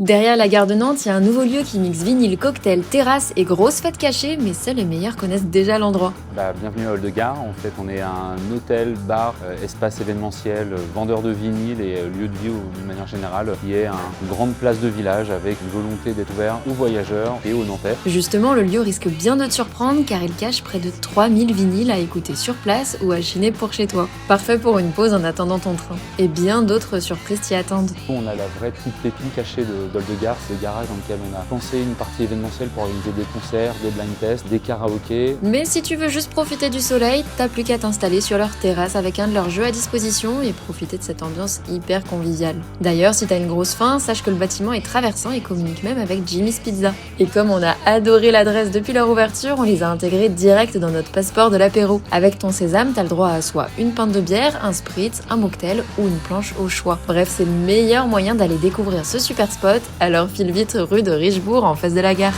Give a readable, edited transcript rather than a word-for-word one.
Derrière la gare de Nantes, il y a un nouveau lieu qui mixe vinyle, cocktail, terrasse et grosses fêtes cachées, mais seuls les meilleurs connaissent déjà l'endroit. Bienvenue à Hall de Gare. En fait, on est un hôtel, bar, espace événementiel, vendeur de vinyle et lieu de vie d'une manière générale, qui est une grande place de village avec une volonté d'être ouvert aux voyageurs et aux Nantais. Justement, le lieu risque bien de te surprendre car il cache près de 3000 vinyles à écouter sur place ou à chiner pour chez toi. Parfait pour une pause en attendant ton train. Et bien d'autres surprises t'y attendent. On a la vraie petite pépite cachée d'Hall de Gare, c'est le garage dans lequel on a pensé une partie événementielle pour organiser des concerts, des blind tests, des karaokés. Mais si tu veux juste profiter du soleil, t'as plus qu'à t'installer sur leur terrasse avec un de leurs jeux à disposition et profiter de cette ambiance hyper conviviale. D'ailleurs, si t'as une grosse faim, sache que le bâtiment est traversant et communique même avec Jimmy's Pizza. Et comme on a adoré l'adresse depuis leur ouverture, on les a intégrés direct dans notre passeport de l'apéro. Avec ton sésame, t'as le droit à soit une pinte de bière, un spritz, un mocktail ou une planche au choix. Bref, c'est le meilleur moyen d'aller découvrir ce super spot, alors file vite rue de Richebourg en face de la gare.